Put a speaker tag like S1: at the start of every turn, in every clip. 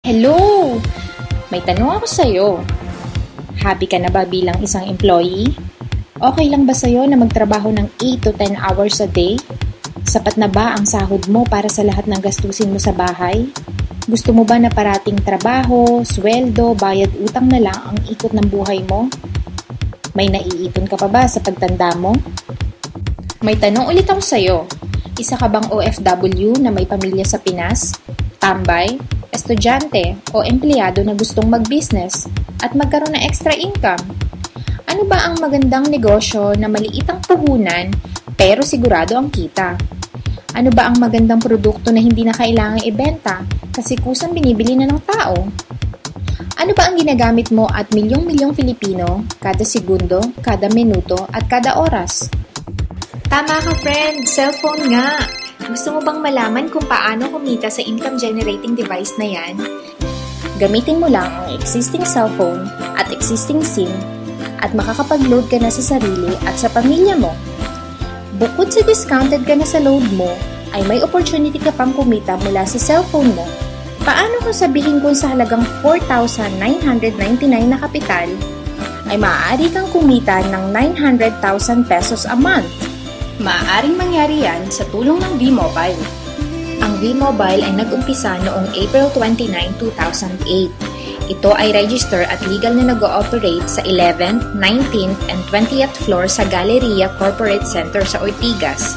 S1: Hello! May tanong ako sa'yo. Happy ka na ba bilang isang employee? Okay lang ba sa'yo na magtrabaho ng 8 to 10 hours a day? Sapat na ba ang sahod mo para sa lahat ng gastusin mo sa bahay? Gusto mo ba na parating trabaho, sweldo, bayad utang na lang ang ikot ng buhay mo? May naiipon ka pa ba sa pagtanda mo? May tanong ulit ako sa'yo. Isa ka bang OFW na may pamilya sa Pinas? Tambay? Estudyante o empleyado na gustong mag-business at magkaroon ng extra income? Ano ba ang magandang negosyo na maliit ang puhunan pero sigurado ang kita? Ano ba ang magandang produkto na hindi na kailangang ibenta kasi kusang binibili na ng tao? Ano ba ang ginagamit mo at milyong-milyong Filipino kada segundo, kada minuto at kada oras? Tama ka, friend! Cellphone nga! Gusto mo bang malaman kung paano kumita sa income-generating device na yan? Gamitin mo lang ang existing cellphone at existing SIM at makakapag-load ka na sa sarili at sa pamilya mo. Bukod sa discounted ka na sa load mo, ay may opportunity ka pang kumita mula sa cellphone mo. Paano kung sabihin kung sa halagang 4,999 na kapital, ay maaari kang kumita ng 900,000 pesos a month? Maaaring mangyari yan sa tulong ng V-Mobile. Ang V-Mobile ay nag-umpisa noong April 29, 2008. Ito ay register at legal na nag-ooperate sa 11th, 19th, and 20th floor sa Galleria Corporate Center sa Ortigas.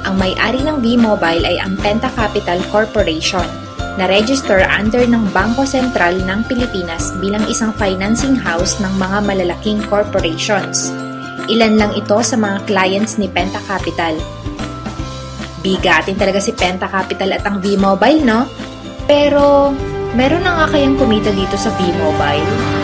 S1: Ang may-ari ng V-Mobile ay ang Penta Capital Corporation, na register under ng Bangko Sentral ng Pilipinas bilang isang financing house ng mga malalaking corporations. Ilan lang ito sa mga clients ni Penta Capital. Bigatin talaga si Penta Capital at ang V-Mobile, no? Pero, meron na nga kayang kumita dito sa V-Mobile?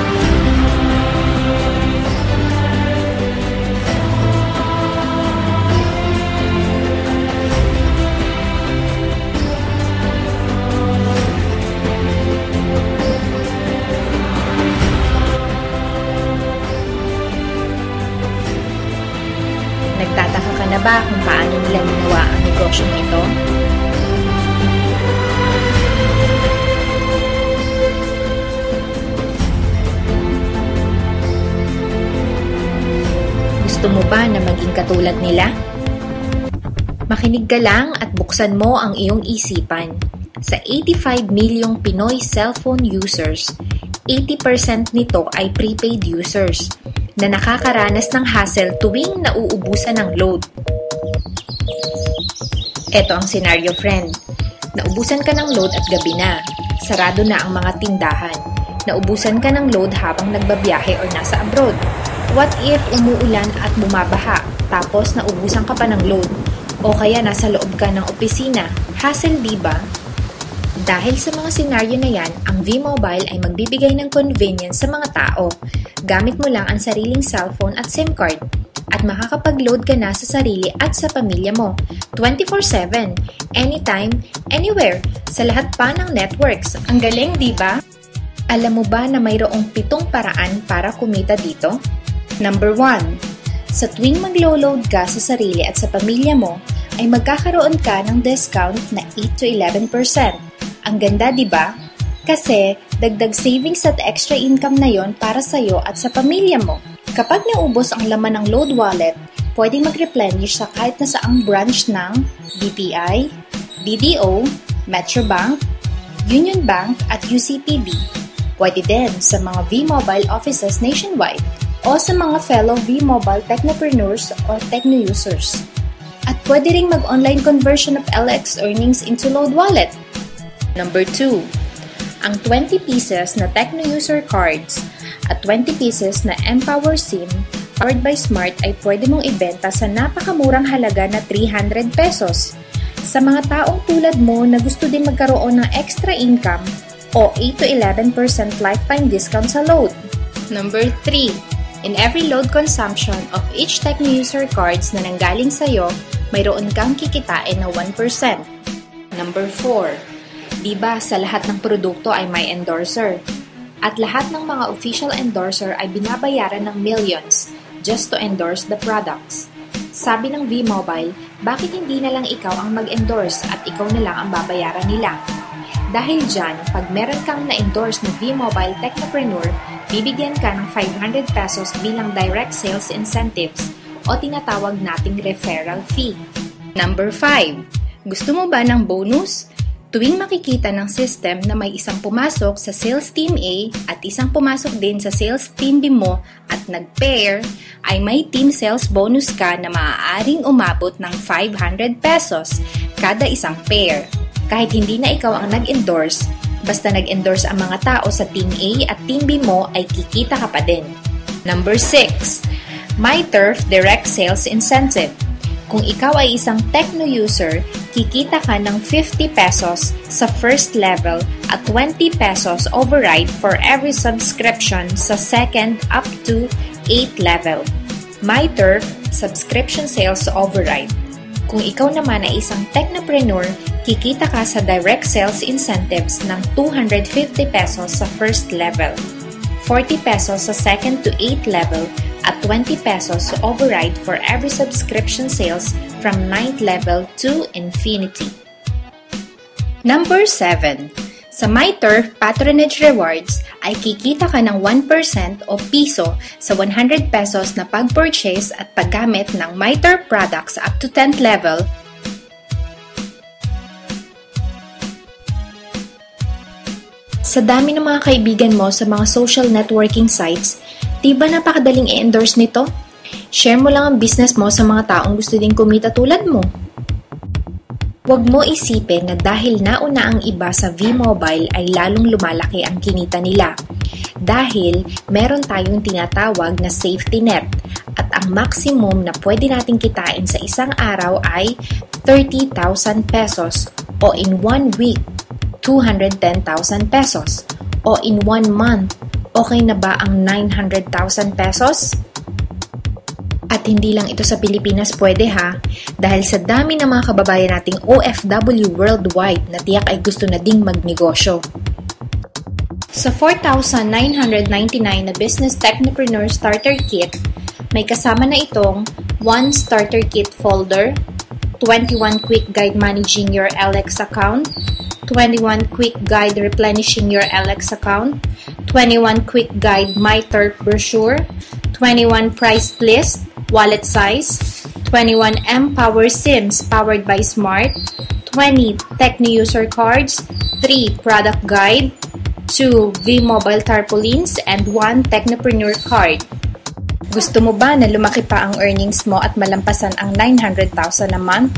S1: Nagtataka ka na ba kung paano nila ginawa ang negosyong ito? Gusto mo ba na maging katulad nila? Makinig ka lang at buksan mo ang iyong isipan. Sa 85 milyong Pinoy cellphone users, 80% nito ay prepaid users na nakakaranas ng hassle tuwing nauubusan ng load. Eto ang senaryo, friend. Naubusan ka ng load at gabi na. Sarado na ang mga tindahan. Naubusan ka ng load habang nagbabiyahe or nasa abroad. What if umuulan at bumabaha, tapos naubusan ka pa ng load? O kaya nasa loob ka ng opisina. Hassle, diba? Dahil sa mga senaryo na yan, ang V-Mobile ay magbibigay ng convenience sa mga tao. Gamit mo lang ang sariling cellphone at SIM card. At makakapag-load ka na sa sarili at sa pamilya mo. 24/7, anytime, anywhere, sa lahat pa ng networks. Ang galing, di ba? Alam mo ba na mayroong 7 paraan para kumita dito? Number 1. Sa tuwing maglo-load ka sa sarili at sa pamilya mo, ay magkakaroon ka ng discount na 8 to 11%. Ang ganda, di ba? Kasi dagdag savings at extra income na yon para sa'yo at sa pamilya mo. Kapag naubos ang laman ng load wallet, pwedeng mag-replenish sa kahit na saang branch ng BPI, BDO, Metrobank, Union Bank at UCPB. Pwede din sa mga V-Mobile offices nationwide o sa mga fellow V-Mobile technopreneurs or techno users. At pwede ring mag-online conversion of LX earnings into load wallet. Number 2. Ang 20 pieces na Techno User Cards at 20 pieces na Empower SIM powered by Smart ay pwede mong ibenta sa napakamurang halaga na 300 pesos. Sa mga taong tulad mo na gusto din magkaroon ng extra income o 8 to 11% lifetime discount sa load. Number 3. In every load consumption of each Techno User Cards na nanggaling sa'yo, mayroon kang kikitain na 1%. Number 4. Diba sa lahat ng produkto ay may endorser? At lahat ng mga official endorser ay binabayaran ng millions just to endorse the products. Sabi ng V-Mobile, bakit hindi na lang ikaw ang mag-endorse at ikaw na lang ang babayaran nila? Dahil dyan, pag meron kang na-endorse na V-Mobile Technopreneur, bibigyan ka ng 500 pesos bilang direct sales incentives o tinatawag nating referral fee. Number 5. Gusto mo ba ng bonus? Tuwing makikita ng system na may isang pumasok sa sales team A at isang pumasok din sa sales team B mo at nag-pair, ay may team sales bonus ka na maaaring umabot ng 500 pesos kada isang pair. Kahit hindi na ikaw ang nag-endorse, basta nag-endorse ang mga tao sa Team A at Team B mo ay kikita ka pa din. Number 6. MyTurf Direct Sales Incentive. Kung ikaw ay isang Tecno user, kikita ka ng 50 pesos sa first level at 20 pesos override for every subscription sa second up to 8 level. MyTurf Subscription Sales Override. Kung ikaw naman ay isang Technopreneur, kikita ka sa direct sales incentives ng 250 pesos sa first level, 40 pesos sa second to 8 level, at 20 pesos override for every subscription sales from 9th level to infinity. Number 7. Sa MyTurf Patronage Rewards ay kikita ka ng 1% o piso sa 100 pesos na pag-purchase at paggamit ng MyTurf products up to 10th level. Sa dami ng mga kaibigan mo sa mga social networking sites, di ba napakadaling i-endorse nito? Share mo lang ang business mo sa mga taong gusto din kumita tulad mo. Huwag mo isipin na dahil nauna ang iba sa V-Mobile ay lalong lumalaki ang kinita nila. Dahil meron tayong tinatawag na safety net at ang maximum na pwede nating kitain sa isang araw ay 30,000 pesos o in 1 week, 210,000 pesos o in 1 month, okay na ba ang 900,000 pesos? At hindi lang ito sa Pilipinas pwede ha, dahil sa dami ng mga kababayan nating OFW worldwide na tiyak ay gusto na ding magnegosyo. Sa 4,999 na Business Technopreneur Starter Kit, may kasama na itong 1 Starter Kit Folder, 21 Quick Guide Managing Your LX Account, 21 Quick Guide Replenishing Your LX Account, 21 Quick Guide MyTurf Brochure, 21 Price List, Wallet Size, 21 M-Power SIMs powered by Smart, 20 Tecno User Cards, 3 Product Guide, 2 V-Mobile Tarpaulins, and 1 Technopreneur Card. Gusto mo ba na lumaki pa ang earnings mo at malampasan ang 900,000 a month?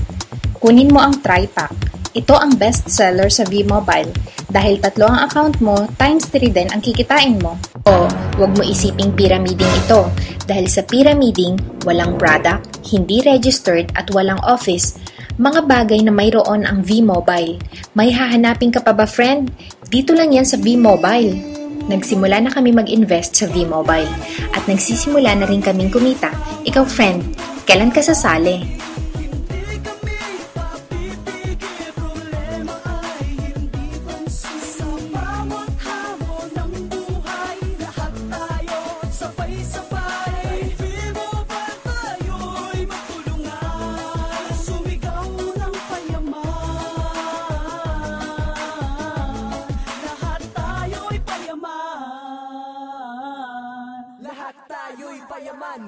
S1: Kunin mo ang TriPack. Ito ang best seller sa V-Mobile dahil 3 ang account mo times 3 din ang kikitain mo. O, huwag mo isiping pyramiding ito dahil sa pyramiding, walang product, hindi registered at walang office, mga bagay na mayroon ang V-Mobile. May hahanapin ka pa ba, friend? Dito lang yan sa V-Mobile. Nagsimula na kami mag-invest sa V-Mobile at nagsisimula na rin kaming kumita. Ikaw, friend, kailan ka sasali?
S2: Lahat tayo'y payaman.